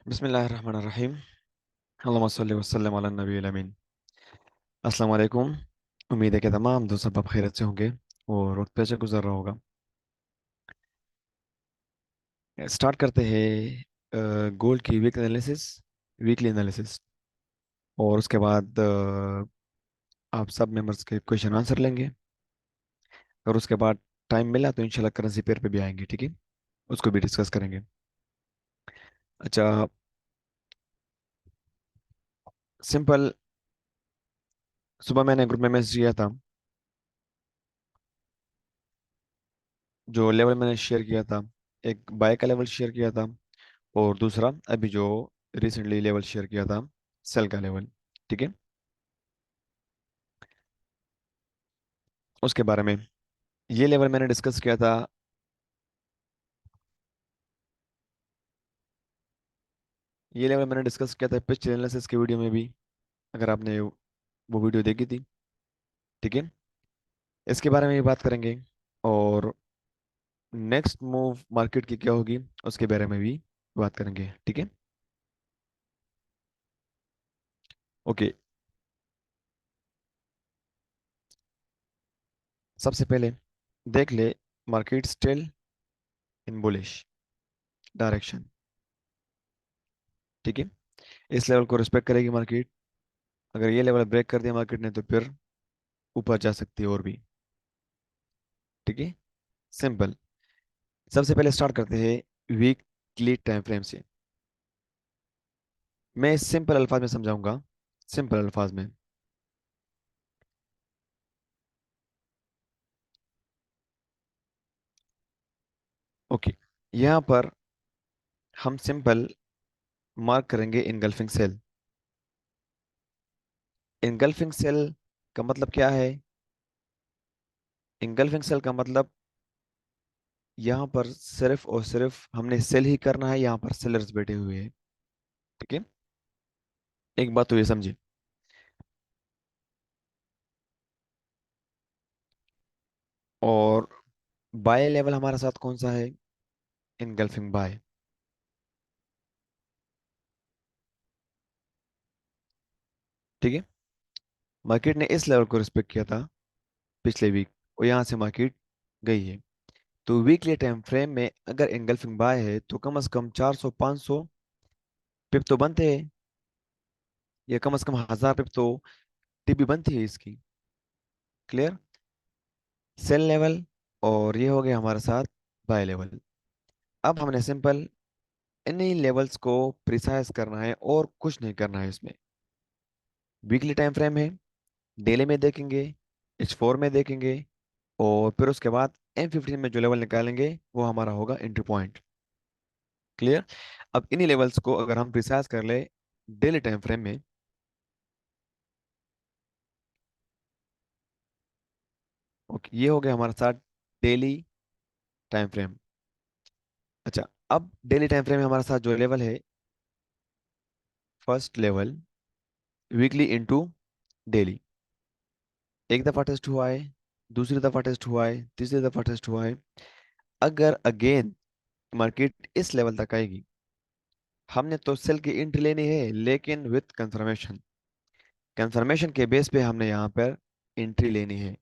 बिस्मिल्लाहिर्रहमानिर्रहीम। अल्लाहुम्मा सल्लि वसल्लम अला नबील अमीन। अस्सलाम वालेकुम। उम्मीद है कि तमाम दोस्त सब खैरियत से होंगे और वक्त पे से गुजर रहा होगा। स्टार्ट करते हैं गोल्ड की वीकली एनालिसिस। और उसके बाद आप सब मेंबर्स के क्वेश्चन आंसर लेंगे। और उसके बाद टाइम मिला तो इंशाल्लाह करेंसी पेयर पे भी आएंगे, ठीक है। उसको भी डिस्कस करेंगे। अच्छा, सिंपल। सुबह मैंने ग्रुप में मैसेज किया था। जो लेवल मैंने शेयर किया था, एक बाय का लेवल शेयर किया था, और दूसरा अभी जो रिसेंटली लेवल शेयर किया था, सेल का लेवल, ठीक है। उसके बारे में ये लेवल मैंने डिस्कस किया था। ये लेवल मैंने डिस्कस किया था पिछले एनालिसिस के वीडियो में भी, अगर आपने वो वीडियो देखी थी, ठीक है। इसके बारे में भी बात करेंगे। और नेक्स्ट मूव मार्केट की क्या होगी उसके बारे में भी बात करेंगे, ठीक है। ओके। सबसे पहले देख ले, market still in bullish direction, ठीक है। इस लेवल को रिस्पेक्ट करेगी मार्केट। अगर ये लेवल ब्रेक कर दिया मार्केट ने तो फिर ऊपर जा सकती है और भी, ठीक है। सिंपल। सबसे पहले स्टार्ट करते हैं वीकली टाइम फ्रेम से। मैं सिंपल अल्फाज में समझाऊंगा, सिंपल अल्फाज में। ओके। यहाँ पर हम सिंपल मार्क करेंगे इनगल्फिंग सेल। इनगल्फिंग सेल का मतलब क्या है? इनगल्फिंग सेल का मतलब यहाँ पर सिर्फ और सिर्फ हमने सेल ही करना है, यहाँ पर सेलर्स बैठे हुए हैं, ठीक है। एक बात तो ये समझिए। और बाय लेवल हमारे साथ कौन सा है? इनगल्फिंग बाय, ठीक है। मार्केट ने इस लेवल को रिस्पेक्ट किया था पिछले वीक, और यहाँ से मार्केट गई है। तो वीकली टाइम फ्रेम में अगर एंगल्फिंग बाय है तो कम से कम 400 500 पिप तो बनते हैं, या कम से कम 1000 पिप तो टीपी बनती है इसकी। क्लियर? Sell level. और ये हो गया हमारे साथ बाय लेवल। अब हमने सिंपल इन्हीं लेवल्स को प्रिसाइज करना है और कुछ नहीं करना है इसमें। वीकली टाइम फ्रेम है, डेली में देखेंगे, H4 में देखेंगे, और फिर उसके बाद M15 में जो लेवल निकालेंगे वो हमारा होगा एंट्री पॉइंट। क्लियर? अब इन्हीं लेवल्स को अगर हम प्रिसाइज कर ले डेली टाइम फ्रेम में। ओके, ये हो गया हमारे साथ डेली टाइम फ्रेम। अच्छा, अब डेली टाइम फ्रेम में हमारे साथ जो लेवल है, first level weekly into daily. एक दफा टेस्ट हुआ है, दूसरी दफा टेस्ट हुआ है, तीसरी दफा टेस्ट हुआ है। अगर अगेन मार्केट इस लेवल तक आएगी, हमने तो सेल की एंट्री लेनी है लेकिन विथ कंफर्मेशन। कंफर्मेशन के बेस पे हमने यहाँ पर एंट्री लेनी है।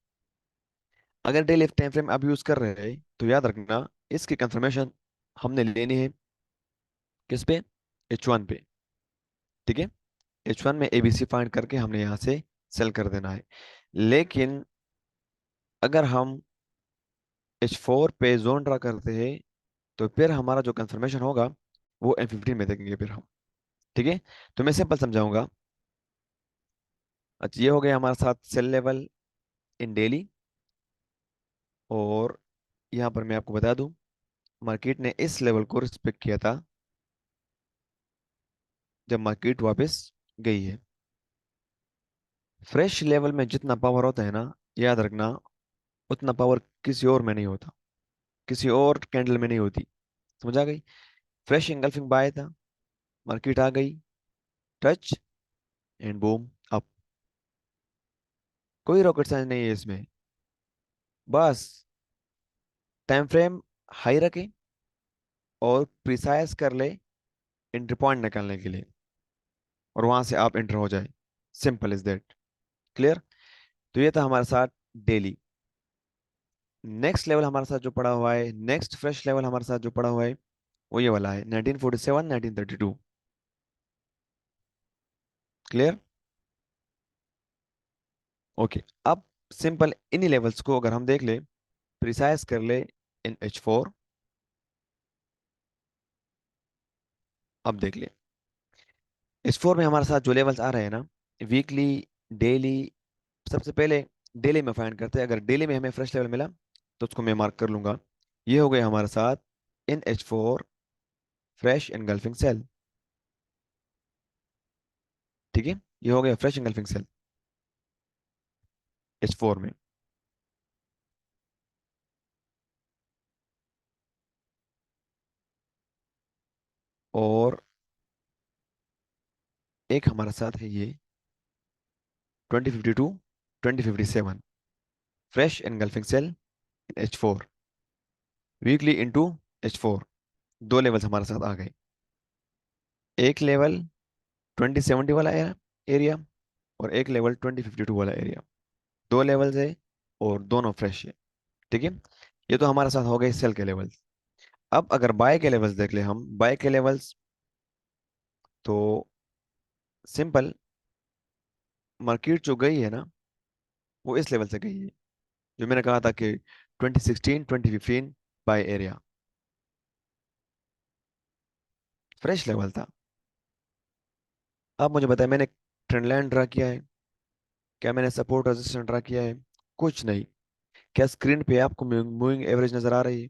अगर डेली टाइम फ्रेम आप यूज कर रहे हैं तो याद रखना, इसकी कंफर्मेशन हमने लेनी है किस पे? H1 पे, ठीक है। H1 में ABC फाइंड करके हमने यहाँ से सेल कर देना है। लेकिन अगर हम H4 पे जोन ड्रा करते हैं तो फिर हमारा जो कंफर्मेशन होगा वो M15 में देखेंगे फिर हम, ठीक है। तो मैं सिंपल समझाऊंगा। अच्छा, ये हो गया हमारे साथ सेल लेवल इन डेली। और यहाँ पर मैं आपको बता दूं, मार्केट ने इस लेवल को रिस्पेक्ट किया था जब मार्केट वापस गई है। फ्रेश लेवल में जितना पावर होता है ना, याद रखना, उतना पावर किसी और में नहीं होता, किसी और कैंडल में नहीं होती। समझ आ गई? फ्रेश इंगल्फिंग बाय था, मार्केट आ गई, टच एंड बूम अप। कोई रॉकेट साइंस नहीं है इसमें। बस टाइम फ्रेम हाई रखें और प्रिसाइज कर ले एंट्री पॉइंट निकालने के लिए, और वहां से आप एंटर हो जाए। Simple is that. क्लियर। तो ये था हमारे साथ डेली। नेक्स्ट लेवल हमारे साथ जो पड़ा हुआ है, नेक्स्ट फ्रेश लेवल हमारे साथ जो पड़ा हुआ है, वो ये वाला है 1947 1932। क्लियर। ओके। अब सिंपल इन्हीं लेवल्स को अगर हम देख ले, प्रिसाइज कर ले इन H4। अब देख ले H4 में हमारे साथ जो लेवल्स आ रहे हैं ना, वीकली, डेली। सबसे पहले डेली में फाइंड करते हैं। अगर डेली में हमें फ्रेश लेवल मिला तो उसको मैं मार्क कर लूंगा। ये हो गया हमारे साथ इन H4 फ्रेश एनगल्फिंग सेल। ठीक है, ये हो गया फ्रेश एनगल्फिंग सेल H4 में। और एक हमारे साथ है ये 2052 2057 फ्रेश एनगल्फिंग सेल इन H4 वीकली इंटू H4। दो लेवल्स हमारे साथ आ गए। एक लेवल 2070 वाला एरिया, और एक लेवल 2052 वाला एरिया। दो लेवल्स है और दोनों फ्रेश है। ठीक है, ये तो हमारे साथ हो गए सेल के लेवल्स। अब अगर बाय के लेवल्स देख ले हम, बाय के लेवल्स, तो सिंपल मार्केट जो गई है ना, वो इस लेवल से गई है, जो मैंने कहा था कि 2016 2015 बाय एरिया फ्रेश लेवल था। अब मुझे बताया, मैंने ट्रेंड लाइन ड्रा किया है, क्या मैंने सपोर्ट रेजिस्टेंस ड्रा किया है? कुछ नहीं। क्या स्क्रीन पे आपको मूविंग एवरेज नजर आ रही है?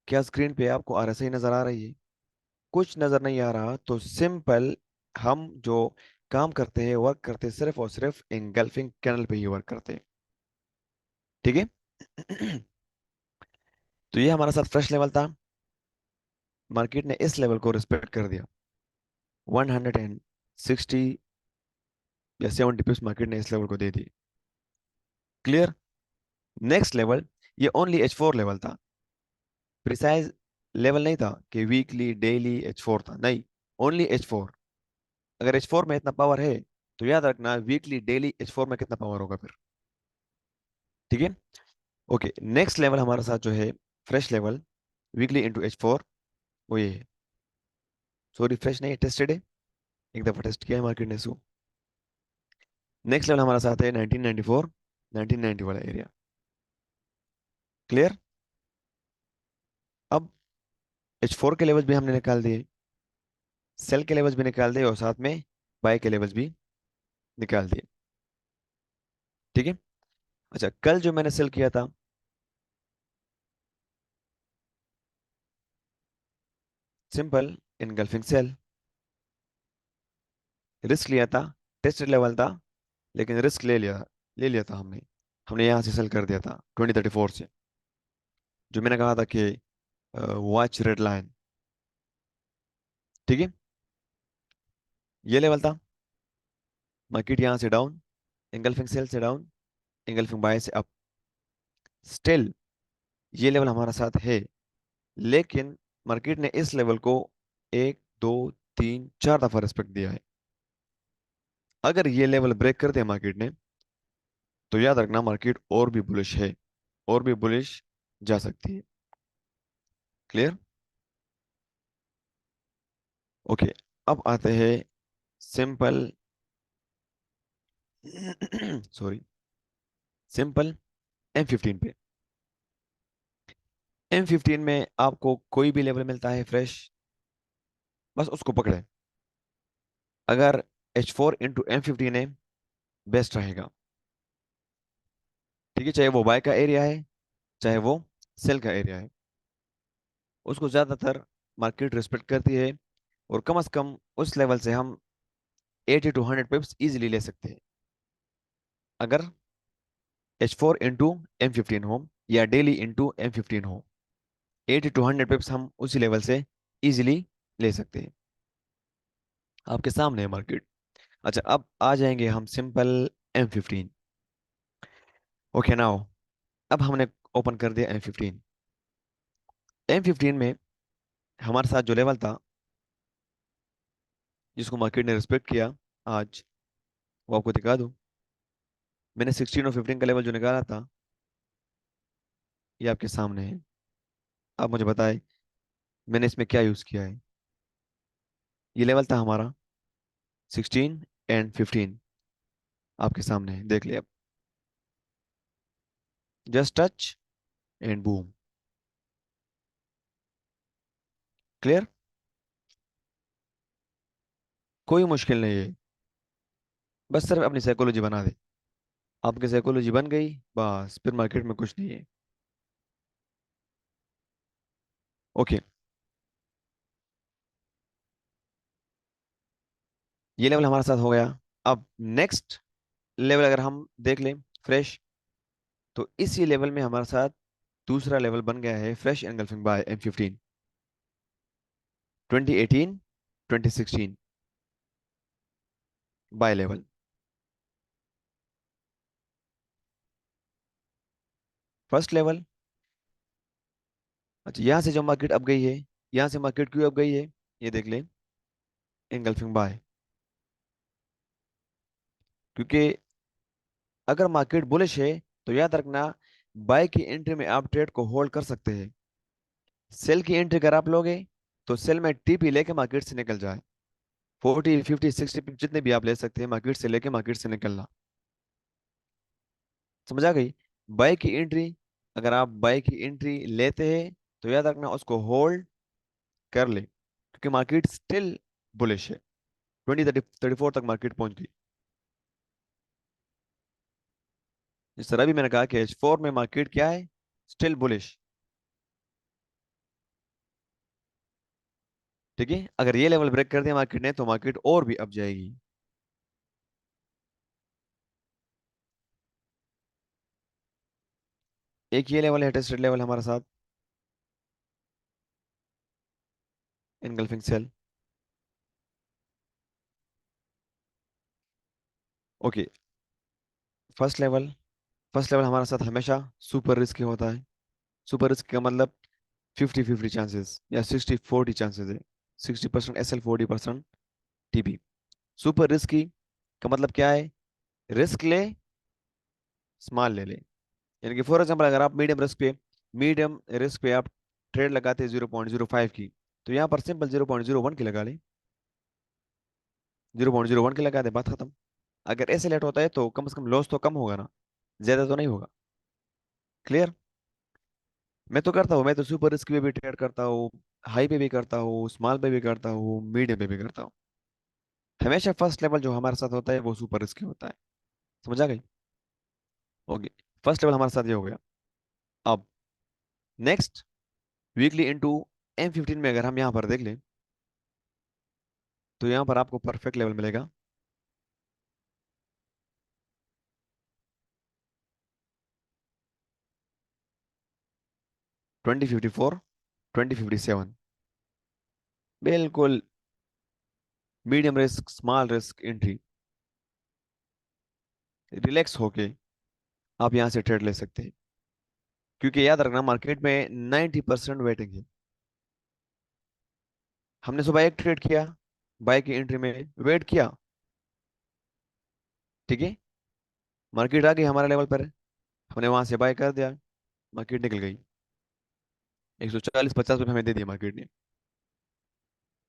क्या स्क्रीन पे आपको आरएसआई नजर आ रही है? कुछ नजर नहीं आ रहा। तो सिंपल हम जो काम करते हैं, वर्क करते हैं, सिर्फ और सिर्फ इंगल्फिंग कैनल पे ही वर्क करते हैं। ठीक है। तो ये हमारा साथ फ्रेश लेवल था। मार्केट ने इस लेवल को रिस्पेक्ट कर दिया। 160 या 70 पिप्स मार्केट ने इस लेवल को दे दी। क्लियर। नेक्स्ट लेवल, ये ओनली H4 लेवल था, प्रिसाइज लेवल नहीं था कि वीकली डेली। H4 था, नहीं, ओनली H4। अगर H4 में इतना पावर है, तो याद रखना वीकली डेली H4 में कितना पावर होगा फिर। ठीक है। ओके, नेक्स्ट लेवल हमारे साथ जो है fresh level, weekly into H4, वो ये है। सॉरी, फ्रेश नहीं, टेस्टेड है, एक दफा टेस्ट किया है मार्केट ने इसको। नेक्स्ट लेवल हमारा साथ है 1994 1990 वाला एरिया। क्लियर। अब H4 के लेवल्स भी हमने निकाल दिए, सेल के लेवल्स भी निकाल दिए, और साथ में बाय के लेवल्स भी निकाल दिए। ठीक है। अच्छा, कल जो मैंने सेल किया था, सिंपल इनगल्फिंग सेल, रिस्क लिया था, टेस्टेड लेवल था, लेकिन रिस्क ले लिया था हमने। हमने यहाँ से सेल कर दिया था 2034 से, जो मैंने कहा था कि वॉच रेड लाइन। ठीक है, ये लेवल था। मार्केट यहाँ से डाउन, इंगल्फिंग सेल से डाउन, इंगल्फिंग बाय से अप। स्टिल ये लेवल हमारा साथ है, लेकिन मार्केट ने इस लेवल को एक, दो, तीन, चार दफा रिस्पेक्ट दिया है। अगर ये लेवल ब्रेक कर दिया मार्केट ने, तो याद रखना मार्केट और भी बुलिश है, और भी बुलिश जा सकती है। क्लियर। ओके। अब आते हैं सिंपल सॉरी, सिंपल M15 पे। M15 में आपको कोई भी लेवल मिलता है फ्रेश, बस उसको पकड़े। अगर H4 इंटू M15 है, बेस्ट रहेगा। ठीक है, चाहे वो बाय का एरिया है, चाहे वो सेल का एरिया है, उसको ज्यादातर मार्केट रिस्पेक्ट करती है। और कम से कम उस लेवल से हम 80 to 100 पिप्स इजीली ले सकते हैं, अगर H4 इंटू M15 हो, या डेली इंटू M15 हो। 80 to 100 पिप्स हम उसी लेवल से इजीली ले सकते हैं। आपके सामने है मार्केट। अच्छा, अब आ जाएंगे हम सिंपल M15। ओके नाउ, अब हमने ओपन कर दिया M15। M15 में हमारे साथ जो लेवल था, जिसको मार्केट ने रिस्पेक्ट किया आज, वो आपको दिखा दूं। मैंने 16 और 15 का लेवल जो निकाला था, ये आपके सामने है। आप मुझे बताएं मैंने इसमें क्या यूज किया है। ये लेवल था हमारा 16 एंड 15, आपके सामने है, देख लिया। Just touch and boom. Clear. कोई मुश्किल नहीं है, बस सिर्फ अपनी साइकोलॉजी बना दे। आपकी साइकोलॉजी बन गई, बस फिर मार्केट में कुछ नहीं है। ओके, ये लेवल हमारे साथ हो गया। अब नेक्स्ट लेवल अगर हम देख लें, फ्रेश, तो इसी लेवल में हमारे साथ दूसरा लेवल बन गया है, fresh engulfing buy M15, 2018 2016 buy level. First level. अच्छा, यहाँ से जो मार्केट अप गई है, यहाँ से मार्केट क्यों अप गई है, ये देख ले। एंगल्फिंग बाय, क्योंकि अगर मार्केट बुलिश है तो याद रखना, बाय की एंट्री में आप ट्रेड को होल्ड कर सकते हैं। सेल की एंट्री अगर आप लोगे तो सेल में टीपी लेके मार्केट से निकल जाए। 40 50 60 जितने भी आप ले सकते हैं, मार्केट से लेके मार्केट से निकलना। समझ आ गई। बाय की एंट्री, अगर आप बाय की एंट्री लेते हैं तो याद रखना उसको होल्ड कर ले, क्योंकि मार्केट स्टिल बुलिश है। 20 34 तक मार्केट पहुंच गई। जिस तरह भी मैंने कहा कि H4 में मार्केट क्या है, स्टिल बुलिश। ठीक है, अगर ये लेवल ब्रेक कर दिया मार्केट ने तो मार्केट और भी अप जाएगी। एक ये लेवल है, टेस्टेड लेवल हमारे साथ, engulfing sell. Okay, first level. First level हमारे साथ हमेशा सुपर रिस्की होता है। सुपर रिस्क का मतलब 50 50 चांसेस या 60 40 चांसेस है। 60% SL, 40% TP। सुपर रिस्की का मतलब क्या है, रिस्क ले, स्मॉल ले ले। यानी कि फॉर एग्जाम्पल अगर आप मीडियम रिस्क पे आप ट्रेड लगाते हैं 0.05 की, तो यहाँ पर सिंपल 0.01 की लगा ले। 0.01 की लगा दे, बात खत्म। अगर ऐसे लेट होता है तो कम से कम लॉस तो कम होगा ना, ज्यादा तो नहीं होगा। क्लियर। मैं तो करता हूँ, मैं तो सुपर रिस्क पे भी ट्रेड करता हूँ, हाई पे भी करता हूँ, स्मॉल पे भी करता हूँ, मीडियम पे भी करता हूँ। हमेशा फर्स्ट लेवल जो हमारे साथ होता है वो सुपर रिस्की होता है। समझ आ गई। ओके, फर्स्ट लेवल हमारे साथ ये हो गया। अब नेक्स्ट, वीकली इनटू M15 में अगर हम यहाँ पर देख लें तो यहाँ पर आपको परफेक्ट लेवल मिलेगा। 2054, 2057, बिल्कुल medium risk small risk entry, relax होके आप यहाँ से ट्रेड ले सकते हैं। क्योंकि याद रखना मार्केट में 90% वेटिंग है। हमने सुबह एक ट्रेड किया, बाय की एंट्री में वेट किया, ठीक है, मार्केट आ गई हमारे लेवल पर, हमने वहां से बाय कर दिया, मार्केट निकल गई। 140 50 रुपये हमें दे दिया मार्केट ने।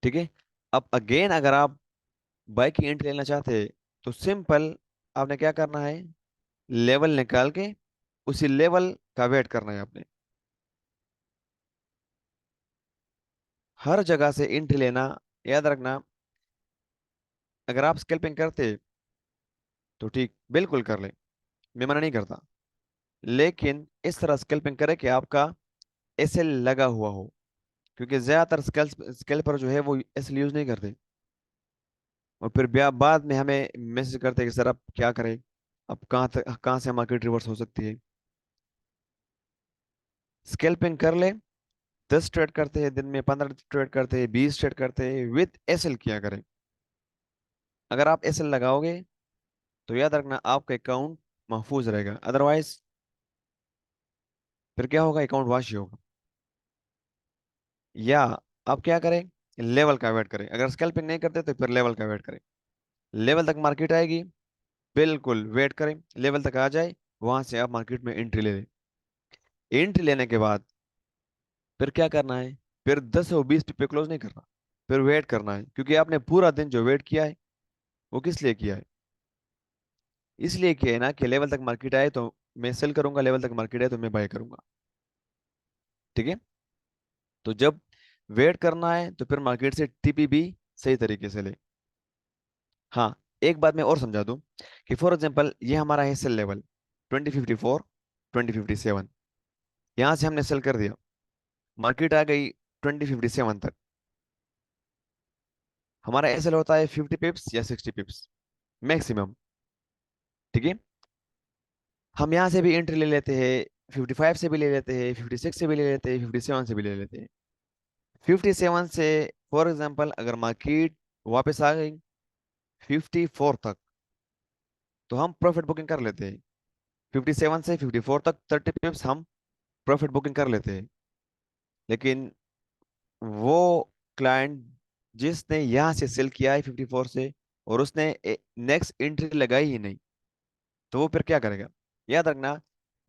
ठीक है, अब अगेन अगर आप बाय की एंट्री लेना चाहते हैं तो सिंपल आपने क्या करना है, लेवल निकाल के उसी लेवल का वेट करना है आपने। हर जगह से एंट्री लेना, याद रखना, अगर आप स्कैल्पिंग करते तो ठीक, बिल्कुल कर ले, मैं मना नहीं करता। लेकिन इस तरह स्कैल्पिंग करे कि आपका एसएल लगा हुआ हो, क्योंकि ज्यादातर स्कैल्पर जो है वो एसएल यूज नहीं करते, और फिर बाद में हमें मैसेज करते हैं कि सर अब क्या करें, अब कहाँ से मार्केट रिवर्स हो सकती है। स्कैल्पिंग कर ले, 10 ट्रेड करते हैं दिन में, 15 ट्रेड करते हैं, 20 ट्रेड करते हैं, विद एसएल किया करें। अगर आप एसएल लगाओगे तो याद रखना आपका अकाउंट महफूज रहेगा, अदरवाइज फिर क्या होगा, अकाउंट वाश ही होगा। या आप क्या करें, लेवल का वेट करें, अगर स्कैल्पिंग नहीं करते तो फिर लेवल का वेट करें। लेवल तक मार्केट आएगी, बिल्कुल वेट करें, लेवल तक आ जाए, वहां से आप मार्केट में एंट्री ले लें। एंट्री लेने के बाद फिर क्या करना है, फिर 10 और 20 पे क्लोज नहीं करना, फिर वेट करना है, क्योंकि आपने पूरा दिन जो वेट किया है वो किस लिए किया है? इसलिए किया है ना कि लेवल तक मार्केट आए तो मैं सेल करूंगा, लेवल तक मार्केट आए तो मैं बाय करूंगा। ठीक है, तो जब वेट करना है तो फिर मार्केट से टीपी भी सही तरीके से ले। हाँ, एक बात मैं और समझा दूं कि फॉर एग्जांपल ये हमारा है सेल लेवल 2054, 2057, यहां से हमने सेल कर दिया, मार्केट आ गई 2057 तक, हमारा एसएल होता है 50 पिप्स या 60 पिप्स मैक्सिमम। ठीक है, हम यहाँ से भी एंट्री ले लेते हैं, 55 से भी ले लेते हैं, 56 से भी ले लेते हैं, 57 से भी ले लेते हैं। 57 से फॉर एग्जांपल अगर मार्केट वापस आ गई 54 तक, तो हम प्रॉफिट बुकिंग कर लेते हैं। 57 से 54 तक 30 पिप्स हम प्रॉफिट बुकिंग कर लेते हैं। लेकिन वो क्लाइंट जिसने यहाँ से सेल किया है 54 से, और उसने नेक्स्ट एंट्री लगाई ही नहीं, तो वो फिर क्या करेगा? याद रखना,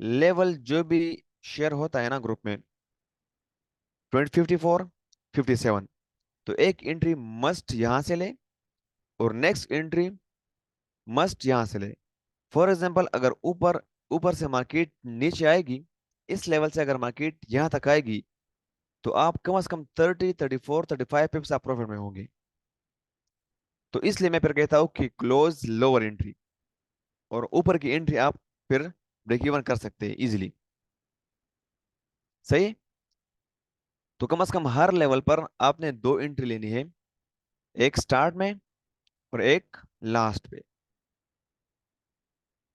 लेवल जो भी शेयर होता है ना ग्रुप में, 2054, 57, तो एक एंट्री मस्ट यहाँ से ले और नेक्स्ट एंट्री मस्ट यहाँ से ले। फॉर एग्जाम्पल अगर ऊपर ऊपर से मार्केट नीचे आएगी, इस लेवल से अगर मार्केट यहाँ तक आएगी, तो आप कम से कम 30, 34, 35 पिप्स आप प्रॉफिट में होंगे। तो इसलिए मैं फिर कहता हूँ कि क्लोज लोअर एंट्री, और ऊपर की एंट्री आप फिर ब्रेक इवन कर सकते हैं इजीली। सही है? तो कम से कम हर लेवल पर आपने दो एंट्री लेनी है, एक स्टार्ट में और एक लास्ट पे।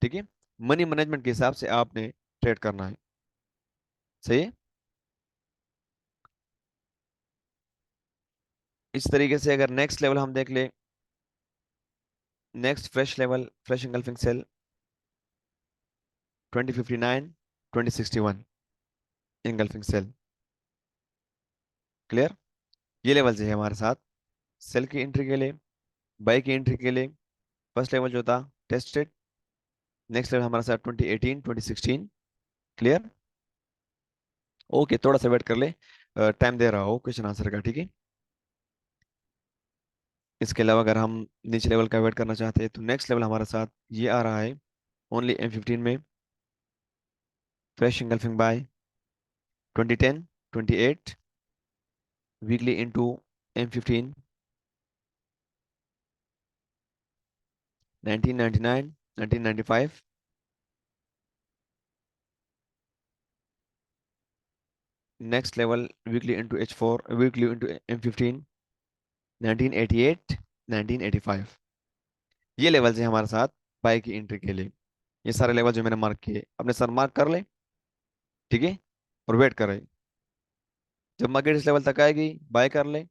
ठीक है, मनी मैनेजमेंट के हिसाब से आपने ट्रेड करना है। सही है? इस तरीके से अगर नेक्स्ट लेवल हम देख ले, next fresh level, fresh engulfing sell 2059, 2061 engulfing sell. Clear? ये लेवल है हमारे साथ सेल की एंट्री के लिए, बाई की एंट्री के लिए। फर्स्ट लेवल जो था टेस्टेड, नेक्स्ट लेवल हमारे साथ 2018, 2016। क्लियर? ओके, थोड़ा सा वेट कर ले, टाइम दे रहा हो क्वेश्चन आंसर का। ठीक है, इसके अलावा अगर हम नीचे लेवल का वेट करना चाहते हैं तो नेक्स्ट लेवल हमारे साथ ये आ रहा है ओनली M15 में, fresh engulfing buy 2010, 28, weekly into M15, 1999, 1995, next level weekly into H4, weekly into M15, 1988, 1985। ये लेवल है हमारे साथ बाय की एंट्री के लिए। ये सारे लेवल जो मैंने मार्क किए अपने सर मार्क कर ले। ठीक है, और वेट कर रहे, जब मार्केट इस लेवल तक आएगी बाय कर ले।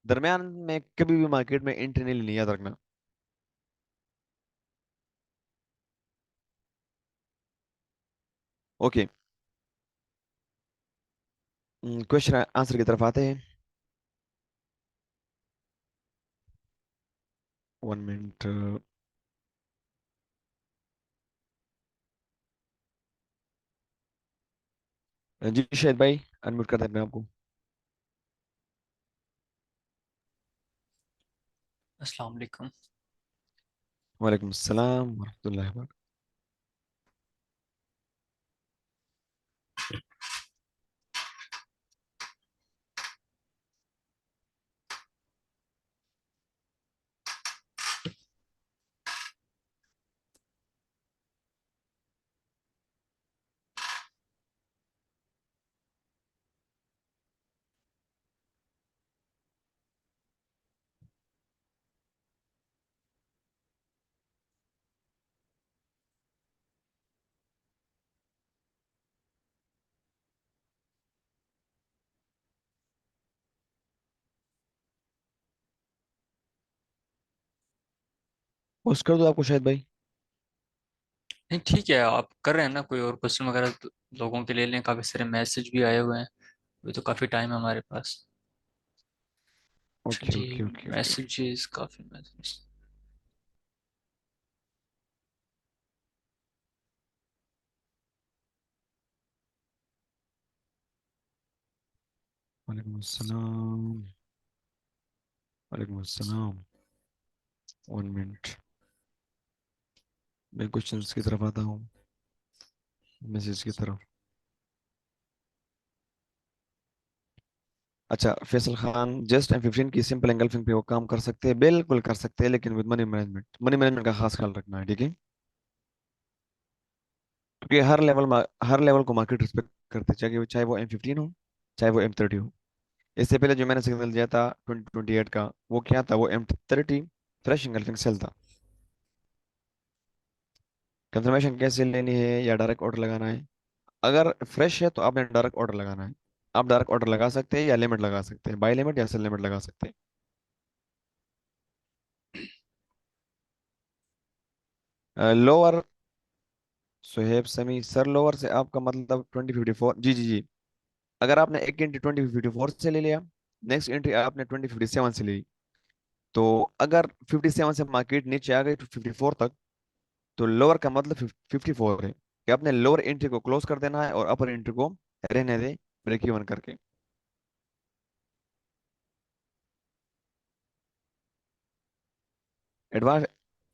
दरमियान में कभी भी मार्केट में एंट्री नहीं लेनी, याद रखना। ओके, क्वेश्चन आंसर की तरफ आते हैं। 1 मिनट। जी शायद भाई, अनम्यूट कर दें अपने आपको। अस्सलाम वालेकुम। वालेकुम अस्सलाम वरहमतुल्लाहि वबरकातुहू। पोस्ट कर दो आपको शायद भाई। नहीं ठीक है, आप कर रहे हैं ना, कोई और क्वेश्चन वगैरह तो लोगों के ले लें, काफ़ी सारे मैसेज भी आए हुए हैं, अभी तो काफ़ी टाइम है हमारे पास। Okay ji, okay okay okay okay. Messages, काफी मैसेज। वालेकुम अस्सलाम। वालेकुम अस्सलाम। 1 मिनट, मैं क्वेश्चंस की तरफ आता हूँ, मैसेज की तरफ। अच्छा, फैसल खान, जस्ट M15 की सिंपल एंगल्फिंग पे वो काम कर सकते हैं, बिल्कुल कर सकते हैं, लेकिन विद मनी मैनेजमेंट का खास ख्याल रखना है, ठीक है? क्योंकि हर लेवल को मार्केट रिस्पेक्ट करते हैं, चाहे वो M15 हो, चाहे वो M30 हो। इससे पहले जो मैंने सिग्नल दिया था 2028 का, वो क्या था? वो M30 फ्रेश एंगल्फिंग सेल था। कंफर्मेशन कैसे लेनी है या डायरेक्ट ऑर्डर लगाना है? अगर फ्रेश है तो आपने डायरेक्ट ऑर्डर लगाना है। आप डायरेक्ट ऑर्डर लगा सकते हैं या लिमिट लगा सकते हैं, बाय लिमिट या सेल लिमिट लगा सकते हैं। लोअर, सुहेब समी सर, लोअर से आपका मतलब 2054? जी जी जी। अगर आपने एक एंट्री 2054 से ले लिया, नेक्स्ट एंट्री आपने 2057 से ली, तो अगर 57 से मार्केट नीचे आ गई तो 54 तक, तो लोअर का मतलब 54 है कि आपने लोअर एंट्री को क्लोज कर देना है और अपर एंट्री को रहने दे, ब्रेक इवन करके। एडवांस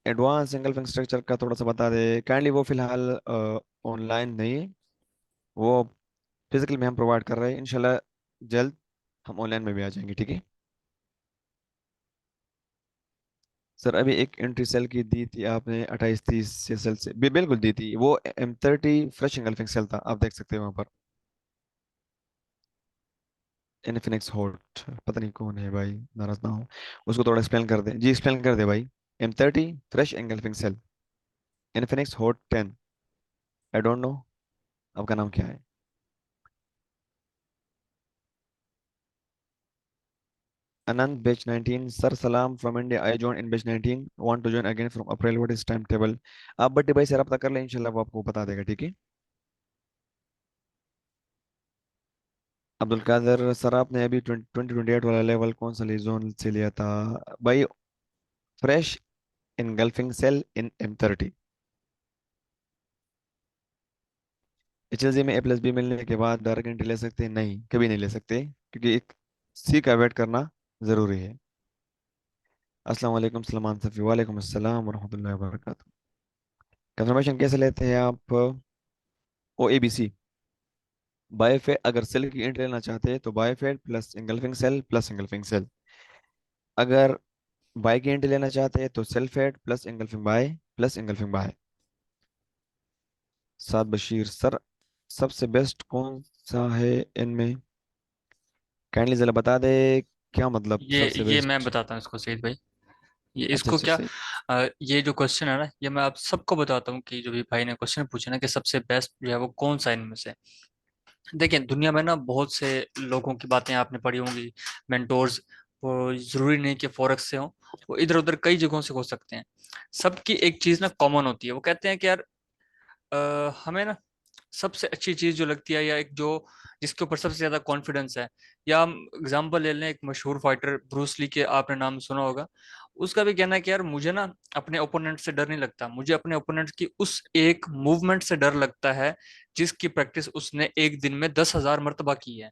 एडवांस सिंगल फिंग स्ट्रक्चर का थोड़ा सा बता दे काइंडली। वो फिलहाल ऑनलाइन नहीं है, वो फिजिकल में हम प्रोवाइड कर रहे हैं, इंशाल्लाह जल्द हम ऑनलाइन में भी आ जाएंगे, ठीक है? सर अभी एक एंट्री सेल की दी थी आपने 28-30 से सेल से बिल्कुल दी थी, वो M30 फ्रेश एंगल्फिंग सेल था, आप देख सकते हैं वहां पर। इनफिनिक्स हॉट, पता नहीं कौन है भाई, नाराज ना हो, उसको थोड़ा एक्सप्लेन कर दे। जी एक्सप्लेन कर दे भाई। M30 fresh engulfing sell, Infinix hot 10। I don't know, आपका नाम क्या है? Anand, batch 19, sir, salam from India. I joined in batch 19. Want to join again from April. What is timetable? आप बट्टी भाई से रब्ता कर ले, इंशाल्लाह वो आपको बता देगा, ठीक है? अब्दुल कादर सर, आपने अभी 2028 वाला लेवल कौन सा जोन से लिया था? भाई, फ्रेश इनगल्फिंग सेल इन M30। HLG में A+B मिलने के बाद डायरेक्ट एंट्री ले सकते हैं? नहीं, कभी नहीं ले सकते, क्योंकि एक सी का वेट करना जरूरी है। अस्सलाम वालेकुम सलमान सफ़ी, वालेकुम अस्सलाम वरहमतुल्लाहि वबरकातुहू। कंफर्मेशन कैसे लेते हैं आप? OABC, बायोफेट। अगर सेल की एंट्री लेना चाहते हैं तो बायोफेट plus engulfing sell plus engulfing sell. अगर बाय की एंट्री लेना चाहते हैं तो सेल्फेट plus engulfing buy plus engulfing buy. Saad Bashir sir, सबसे बेस्ट कौन सा है इनमें? काइंडली जरा बता दे, क्या मतलब सबसे ये मैं बेस्ट? बताता हूँ इसको सईद भाई। ये अच्छा इसको अच्छा क्या, सही। ये जो क्वेश्चन है ना, ये मैं आप सबको बताता हूँ कि जो भी भाई ने क्वेश्चन पूछा ना कि सबसे बेस्ट जो है वो कौन सा इनमें से। देखिए, दुनिया में ना बहुत से लोगों की बातें आपने पढ़ी होंगी, मेंटोर्स। वो जरूरी नहीं कि फॉरेक्स से हो, वो इधर उधर कई जगहों से हो सकते हैं। सबकी एक चीज ना कॉमन होती है, वो कहते हैं कि यार हमें ना सबसे अच्छी चीज जो लगती है, या एक जो जिसके ऊपर सबसे ज्यादा कॉन्फिडेंस है, या हम एग्जांपल ले लें, एक मशहूर फाइटर ब्रूस ली के आपने नाम सुना होगा। उसका भी कहना है कि यार मुझे ना अपने ओपोनेंट से डर नहीं लगता, मुझे अपने ओपोनेंट की उस एक मूवमेंट से डर लगता है जिसकी प्रैक्टिस उसने एक दिन में 10,000 मरतबा की है।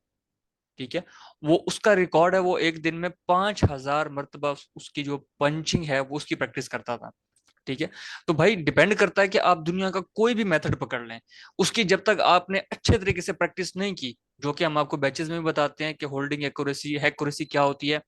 ठीक है, वो उसका रिकॉर्ड है, वो एक दिन में 5,000 मरतबा उसकी जो पंचिंग है वो उसकी प्रैक्टिस करता था। ठीक है, तो भाई डिपेंड करता है कि आप दुनिया का कोई भी मेथड पकड़ लें, उसकी जब तक आपने अच्छे तरीके से प्रैक्टिस नहीं की, जो कि हम आपको बैचेस में भी बताते हैं कि होल्डिंग एक्यूरेसी, एक्यूरेसी क्या होती है,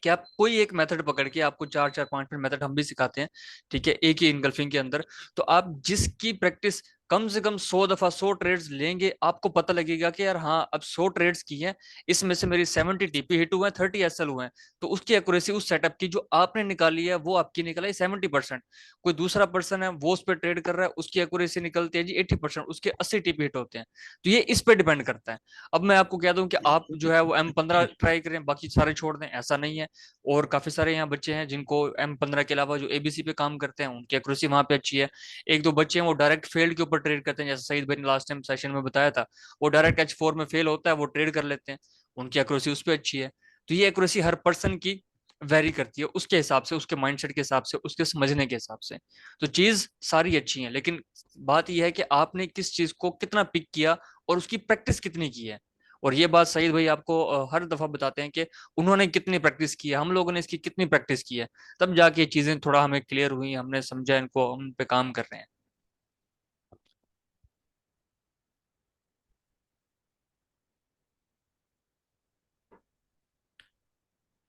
कि आप कोई एक मेथड पकड़ के, आपको चार चार पांच मिनट मेथड हम भी सिखाते हैं, ठीक है, एक ही इनगल्फिंग के अंदर। तो आप जिसकी प्रैक्टिस कम से कम 100 दफा 100 ट्रेड्स लेंगे, आपको पता लगेगा कि यार हाँ, अब 100 ट्रेड्स की हैं, इसमें से मेरी 70 TP हिट हुए हैं, 30 SL हुए हैं। तो उसकी एक्यूरेसी उस सेटअप की जो आपने निकाली है वो आपकी निकाली 70%। कोई दूसरा पर्सन है वो उस पर ट्रेड कर रहा है, उसकी एक्यूरेसी निकलती है जी 80%, उसके 80 TP हिट होते हैं। तो ये इस पर डिपेंड करता है। अब मैं आपको कह दूं कि आप जो है वो M15 ट्राई करें, बाकी सारे छोड़ दें, ऐसा नहीं है। और काफी सारे यहाँ बच्चे हैं जिनको M15 के अलावा जो ABC पे काम करते हैं, उनकी एक्यूरेसी वहां पे अच्छी है। एक दो बच्चे हैं वो डायरेक्ट फील्ड के ऊपर ट्रेड करते हैं, जैसे सईद भाई ने लास्ट टाइम सेशन में बताया था, वो डायरेक्ट H4 में फेल होता है, वो ट्रेड कर लेते हैं, उनकी एक्यूरेसी उस पर अच्छी है। तो ये एक्यूरेसी हर पर्सन की वेरी करती है, उसके हिसाब से, उसके माइंडसेट के हिसाब से, उसके समझने के हिसाब से। तो चीज सारी अच्छी है, लेकिन बात यह है कि आपने किस चीज को कितना पिक किया और उसकी प्रैक्टिस कितनी की है। और ये बात सईद भाई आपको हर दफा बताते हैं कि उन्होंने कितनी प्रैक्टिस की है, हम लोगों ने इसकी कितनी प्रैक्टिस की है। तब जाके ये चीजें थोड़ा हमें क्लियर हुई, हमने समझा, इनको हम पे काम कर रहे हैं।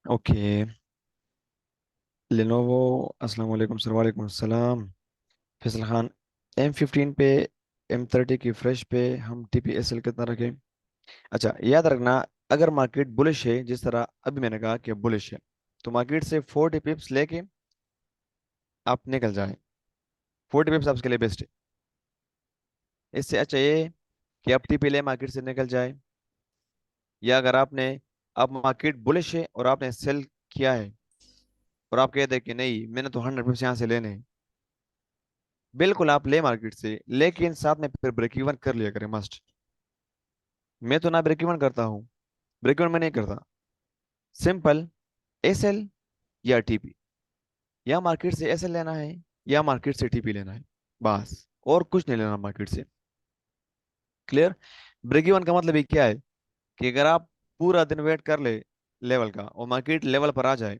ओके। लेनोवो। अस्सलाम वालेकुम सर। वालेकुम अस्सलाम। फैसल खान। M15 पे, M30 की फ्रेश पे हम TPSL कितना रखें? अच्छा, याद रखना, अगर मार्केट बुलिश है जिस तरह अभी मैंने कहा कि बुलिश है, तो मार्केट से 40 पिप्स लेके आप निकल जाए। 40 पिप्स आपके लिए बेस्ट है। इससे अच्छा ये कि आप TP ले मार्केट से निकल जाए। या अगर आपने, अब मार्केट बुलिश है और आपने सेल किया है और आप कहते हैं कि नहीं मैंने तो 100 पिप्स यहाँ से लेने हैं, बिल्कुल आप ले मार्केट से, लेकिन साथ में फिर ब्रेक इवन कर लिया करें मस्ट। मैं तो ना ब्रेक इवन करता हूँ, ब्रेक इवन मैं नहीं करता। सिंपल, SL या TP, या मार्केट से SL लेना है या मार्केट से TP लेना है, बस और कुछ नहीं लेना मार्केट से। क्लियर? ब्रेक इवन का मतलब ये क्या है कि अगर आप पूरा दिन वेट कर ले लेवल का और मार्केट लेवल पर आ जाए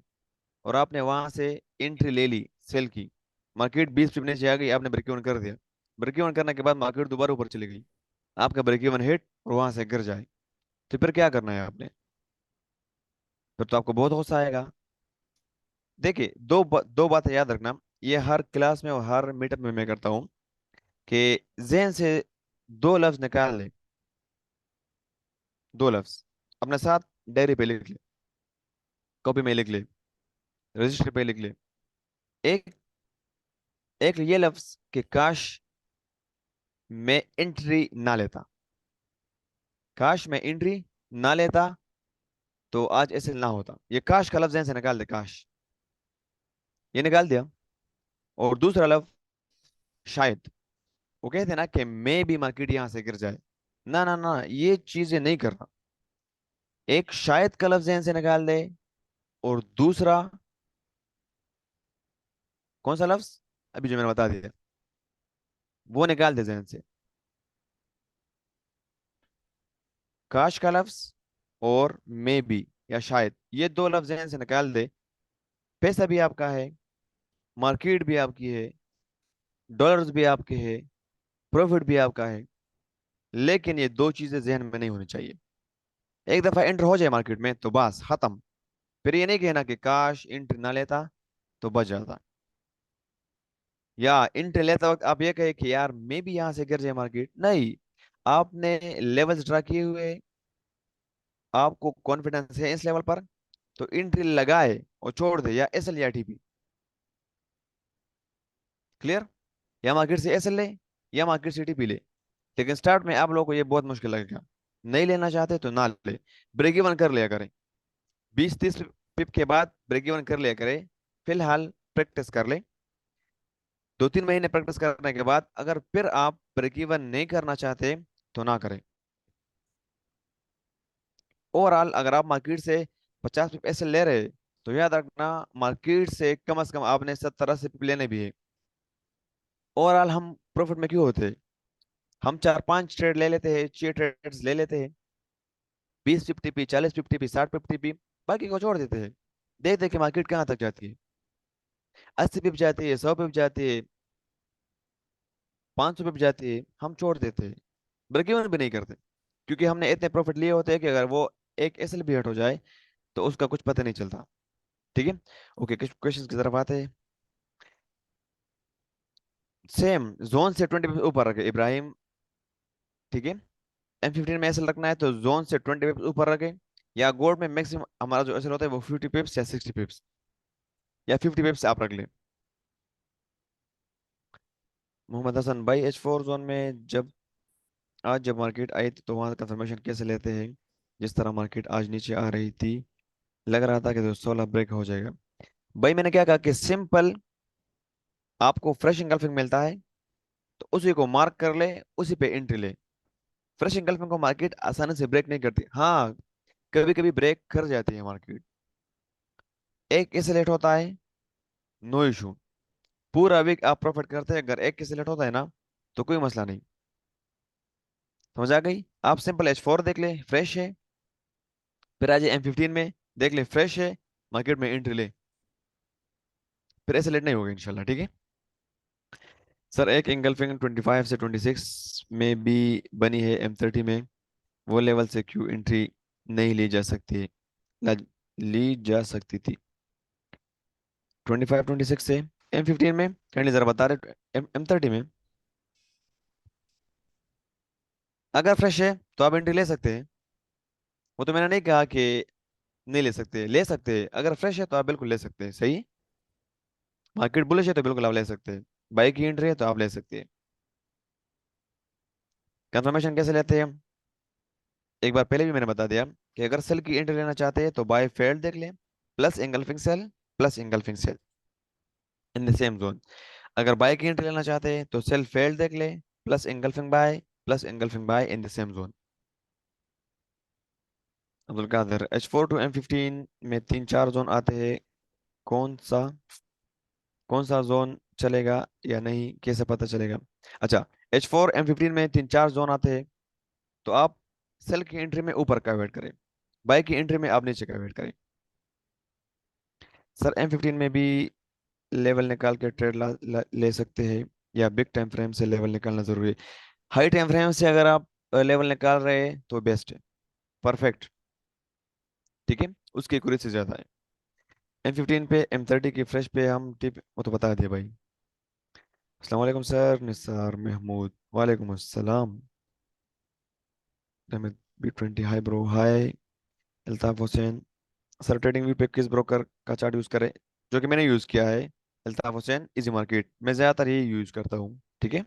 और आपने वहां से एंट्री ले ली, सेल की, मार्केट 20 पिप नीचे आ गई, आपने ब्रेक इवन कर दिया, ब्रेक इवन करने के बाद मार्केट दोबारा ऊपर चली गई, आपका ब्रेक इवन हिट और वहां से गिर जाए, तो फिर क्या करना है आपने? फिर तो आपको बहुत गुस्सा आएगा। देखिए, दो बातें याद रखना, ये हर क्लास में और हर मीटअप में मैं करता हूँ, कि जहन से दो लफ्ज निकाल ले, दो लफ्ज अपने साथ डायरी पे लिख ले, कॉपी में लिख ले, रजिस्टर पे लिख ले। एक एक ये लफ्ज कि काश मैं एंट्री ना लेता, काश मैं एंट्री ना लेता तो आज ऐसे ना होता। ये काश का लफ्ज जहन से निकाल दे, काश, ये निकाल दिया। और दूसरा लफ्ज शायद, वो कहते हैं ना कि मैं भी मार्केट यहां से गिर जाए, ना ना ना, ये चीजें नहीं करना। एक शायद का लफ्ज जहन से निकाल दे, और दूसरा कौन सा लफ्ज अभी जो मैंने बता दिया, वो निकाल दे जहन से। काश का लफ्ज और मे बी या शायद, ये दो लफ्ज जहन से निकाल दे। पैसा भी आपका है, मार्केट भी आपकी है, डॉलर्स भी आपके हैं, प्रॉफिट भी आपका है, लेकिन ये दो चीजें जहन में नहीं होनी चाहिए। एक दफा एंटर हो जाए मार्केट में तो बस खत्म। फिर ये नहीं कहना कि काश एंट्री ना लेता तो बच जाता, या एंट्री लेते वक्त आप ये कहे कि यार मैं भी यहाँ से गिर जाए मार्केट, नहीं। आपने लेवल्स ड्रा किए हुए, आपको कॉन्फिडेंस है इस लेवल पर, तो एंट्री लगाए और छोड़ दे, या SL या TP। क्लियर? या मार्केट से SL ले या मार्केट से TP ले। लेकिन स्टार्ट में आप लोगों को ये बहुत मुश्किल लगेगा, नहीं लेना चाहते तो ना ले, ब्रेक इवन कर लिया करें। 20-30 पिप के बाद ब्रेक इवन कर लिया करें। फिलहाल प्रैक्टिस कर ले, 2-3 महीने प्रैक्टिस करने के बाद अगर फिर आप ब्रेक इवन नहीं करना चाहते तो ना करें। ओवरऑल अगर आप मार्केट से 50 पिप ऐसे ले रहे, तो याद रखना मार्केट से कम आपने 70-80 पिप लेने भी है। ओवरऑल हम प्रॉफिट में क्यों होते हैं? हम 4-5 ट्रेड ले लेते हैं, 6 ट्रेड्स ले लेते हैं, 20 50 पी, 40 50 पी, 60 50 पी, बाकी को छोड़ देते हैं। देख देख के मार्केट कहाँ तक जाती है, 80 पिप जाती है, 100 पिप जाती है, 500 पिप जाती है, हम छोड़ देते हैं, ब्रेक इवन भी नहीं करते, क्योंकि हमने इतने प्रॉफिट लिए होते हैं कि अगर वो एक SL भी हट हो जाए तो उसका कुछ पता नहीं चलता। ठीक है? ओके, क्वेश्चन की तरफ आते हैं। सेम जोन से 20 ऊपर रखे इब्राहिम। ठीक है? M15 में SL रखना है तो जोन से 20 पिप्स ऊपर रखे, या गोल्ड में मैक्सिमम हमारा जो SL होता है वो 50 पिप्स या 60 पिप्स या 50 पिप्स आप रख ले। मोहम्मद हसन भाई, H4 जोन में जब मार्केट आई थी तो वहां कंफर्मेशन कैसे लेते हैं? जिस तरह मार्केट आज नीचे आ रही थी, लग रहा था कि 16 ब्रेक हो जाएगा। भाई मैंने क्या कहा कि सिंपल, आपको फ्रेश इंगल्फिंग मिलता है तो उसी को मार्क कर ले, उसी पे एंट्री ले। फ्रेश इंगल्फिंग को मार्केट आसानी से ब्रेक नहीं करती, हाँ, कभी कभी ब्रेक कर जाती है मार्केट। एक के लेट होता है, नो इशू, पूरा वीक आप प्रॉफिट करते हैं। अगर एक के लेट होता है ना, तो कोई मसला नहीं। समझ आ गई? आप सिंपल H4 देख ले, फ्रेश है। फिर आज M15 में देख ले, फ्रेश है, मार्केट में एंट्री ले, फिर ऐसे लेट नहीं होगा इंशाल्लाह, ठीक है। सर एक एंगल्फिंग 25 से 26 में भी बनी है M30 में, वो लेवल से क्यों एंट्री नहीं ली जा सकती है? ला- ली जा सकती थी 25 26 से M15 में, कैंडली जरा बता रहे। M30 में अगर फ्रेश है तो आप एंट्री ले सकते हैं। वो तो मैंने नहीं कहा कि नहीं ले सकते, ले सकते हैं। अगर फ्रेश है तो आप बिल्कुल ले सकते हैं, सही। मार्केट बुलिश है तो बिल्कुल आप ले सकते हैं। बाई की एंट्री है तो आप ले सकते हैं। कंफर्मेशन कैसे लेते हैं? एक बार पहले भी मैंने बता दिया कि अगर सेल की एंट्री लेना चाहते हैं तो बाय फेल्ड देख लें, plus engulfing sell, plus engulfing sell in the same zone. अगर बाय की एंट्री लेना चाहते हैं तो सेल फेल्ड देख लें, plus engulfing buy, plus engulfing buy in the same zone. Abdul Qadir, H4 to M15 में तीन चार जोन आते हैं, कौन सा कौन सा जोन चलेगा या नहीं कैसे पता चलेगा? अच्छा, H4 M15 में तीन चार जोन आते हैं, तो आप सेल की एंट्री में ऊपर का वेट करें, बाय की एंट्री में आप नीचे का वेट करें। सर M15 में भी लेवल निकाल के ट्रेड ले सकते हैं, या बिग टाइम फ्रेम से लेवल निकालना जरूरी है? हाई टाइम फ्रेम से अगर आप लेवल निकाल रहे हैं तो बेस्ट है, परफेक्ट, ठीक है। उसकी एक्यूरेसी से ज्यादा है। M15 पे, M30 की फ्रेश पे हम टिप वो तो बता दिया भाई। अस्सलाम वालेकुम सर, निसार महमूद, वालेकुम अस्सलाम। Rahmat B20, hi bro, hi. Altaf Hussain, sir trading view पे किस ब्रोकर का चार्ट यूज करें? जो कि मैंने यूज किया है, अल्ताफ हुसैन, इजी मार्केट, मैं ज्यादातर यही यूज करता हूँ, ठीक है।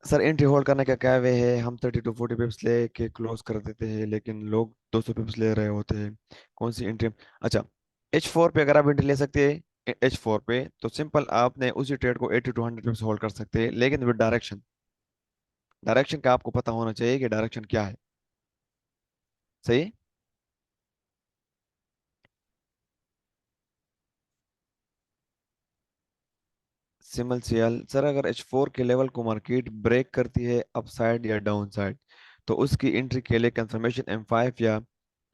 सर एंट्री होल्ड करने का क्या वे है? हम 30 to 40 पिप्स ले के क्लोज कर देते हैं, लेकिन लोग 200 पिप्स ले रहे होते हैं, कौन सी एंट्री? अच्छा, H4 पे अगर आप एंट्री ले सकते हैं, H4 पे तो सिंपल आपने उसी ट्रेड को 80 to 100 पिप्स होल्ड कर सकते हैं, लेकिन विद डायरेक्शन। डायरेक्शन का आपको पता होना चाहिए कि डायरेक्शन क्या है, सही। सिमल सियल, सर अगर H4 के लेवल को मार्केट ब्रेक करती है अपसाइड या डाउन साइड, तो उसकी एंट्री के लिए कंफर्मेशन M5 या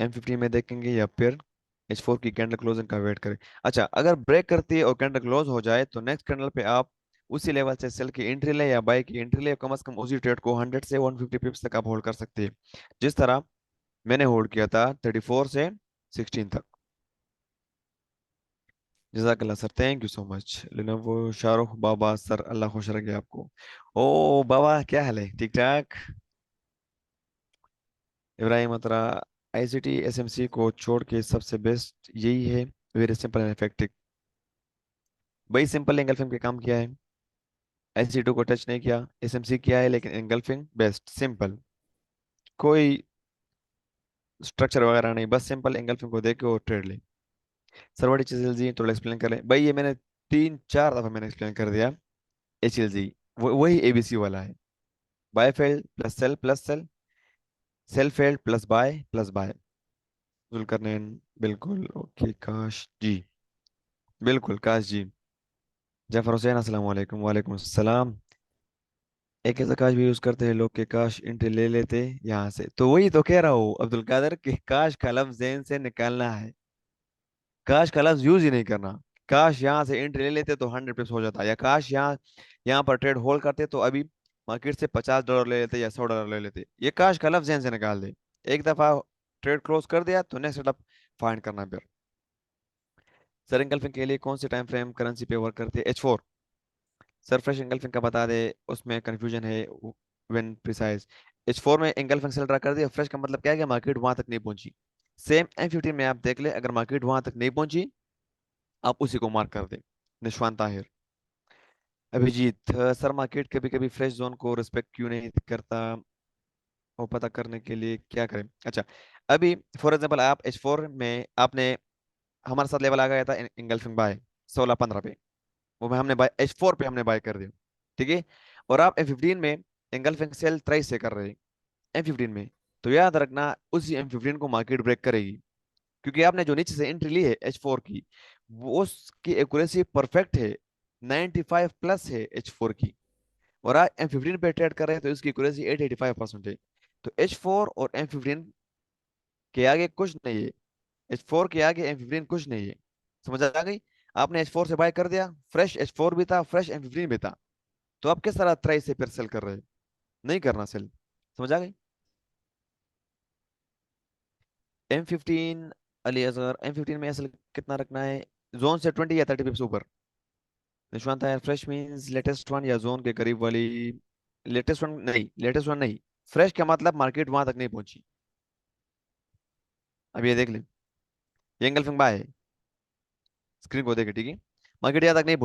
M15 में देखेंगे, या फिर H4 की कैंडल क्लोजिंग का वेट करें? अच्छा, अगर ब्रेक करती है और कैंडल क्लोज हो जाए तो नेक्स्ट कैंडल पे आप उसी लेवल से सेल की एंट्री ले या बाय की एंट्री ले, कम से कम उसी ट्रेड को 100 से 150 पिप्स तक आप होल्ड कर सकते हैं, जिस तरह मैंने होल्ड किया था 34 से 16 तक। जजाकल्ला sir, thank you so much. Lenovo Shahrukh Baba, sir अल्लाह खुश रखे आपको। ओ बाबा, क्या हाल है? ठीक ठाक। इब्राहिम अतरा, आईसीटी एसएमसी को छोड़ के सबसे बेस्ट यही है, वेरी सिंपल एंड इफेक्टिव। वही सिंपल एंगल्फिंग पे काम किया है, आईसीटी को टच नहीं किया, एसएमसी किया है, लेकिन एंगल्फिंग बेस्ट सिंपल, कोई स्ट्रक्चर वगैरह नहीं, बस सिंपल एंगल्फिंग को देख के और ट्रेड ले। सर व्हाट इज एचएलजी, थोड़ा एक्सप्लेन कर ले भाई। ये मैंने तीन चार दफा मैंने एक्सप्लेन कर दिया। एचएलजी वही एबीसी वाला है, buy failed plus sell plus sell, sell failed plus buy. Zulqarnain, बिल्कुल ओके, काश जी, बिल्कुल काश जी। जफर हुसैन, अस्सलाम वालेकुम, वालेकुम अस्सलाम। एक ऐसा काश भी यूज करते हैं लोग के, काश इंटर ले लेते यहाँ से। तो वही तो कह रहा हूँ अब्दुल कादर कि काश का लफ्ज ज़हन से निकालना है, काश का लफ्ज यूज ही नहीं करना। काश यहाँ से एंट्री ले लेते तो 100 पिप्स हो जाता, या काश यहाँ यहाँ पर ट्रेड होल्ड करते तो अभी मार्केट से $50 ले लेते या $100 ले लेते। ये काश का लफ्ज ज़हन से निकाल दे। एक दफा ट्रेड क्लोज कर दिया तो नेक्स्ट सेटअप फाइंड करना फिर। सर एंगल्फिंग के लिए कौन सी टाइम फ्रेम करेंसी पे वर्क करती है? H4। सर फ्रेश एंगल्फिंग का बता दे, उसमें कंफ्यूजन है व्हेन प्रिसाइज। H4 में एंगल्फिंग सेल ड्रा कर दिया, फ्रेश का मतलब क्या है कि मार्केट वहां तक नहीं पहुंची। सेम M15 में आप देख ले, अगर मार्केट वहां तक नहीं पहुंची आप उसी को मार्क कर दें। निशवान ताहिर, अभिजीत, सर मार्केट कभी कभी फ्रेश जोन को रिस्पेक्ट क्यों नहीं करता, वो पता करने के लिए क्या करें? अच्छा, अभी फॉर एग्जांपल आप H4 में आपने हमारे साथ लेवल आ गया था इंगल्फिंग बाय 16 15 पे, वो में हमने बाय H4 पे हमने बाय कर दिया, ठीक है। और आप F15 में एंगल्फिंग सेल ट्राइस से कर रहे हैं M15 में। तो याद रखना उसी M15 को मार्केट ब्रेक करेगी, क्योंकि आपने जो नीचे से एंट्री ली है H4 की, वो उसकी एक्यूरेसी परफेक्ट है, 95 प्लस है H4 की। और आज M15 पे ट्रेड कर रहे हैं तो इसकी एक्यूरेसी 85% है। तो H4 और M15 के आगे कुछ नहीं है, H4 के आगे M15 कुछ नहीं है। समझ आ गई? आपने H4 से बाय कर दिया, फ्रेश H4 भी था, फ्रेश M15 भी था, तो आप किस तरह ट्राई से फिर सेल कर रहे हैं? नहीं करना सेल। समझ आ गई? M15, अली असगर, M15 में असल कितना रखना है? जोन से 20 या 30 पिप्स ऊपर। निशांत है फ्रेश मींस लेटेस्ट वन या जोन के करीब वाली। लेटेस्ट वन नहीं, लेटेस्ट वन नहीं। फ्रेश का मतलब मार्केट वहां तक नहीं पहुंची। अब ये देख ले, ये एंगल फिंग बाय है, स्क्रीन को देखे, ठीक है? मार्केट यहाँ तक नहीं पहुंची।